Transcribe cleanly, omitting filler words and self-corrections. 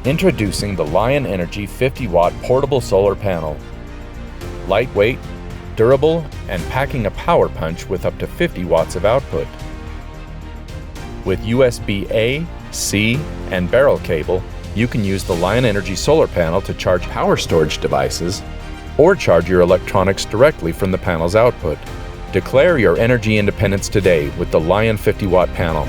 Introducing the Lion Energy 50-watt portable solar panel. Lightweight, durable, and packing a power punch with up to 50 watts of output. With USB-A, C, and barrel cable, you can use the Lion Energy solar panel to charge power storage devices or charge your electronics directly from the panel's output. Declare your energy independence today with the Lion 50-watt panel.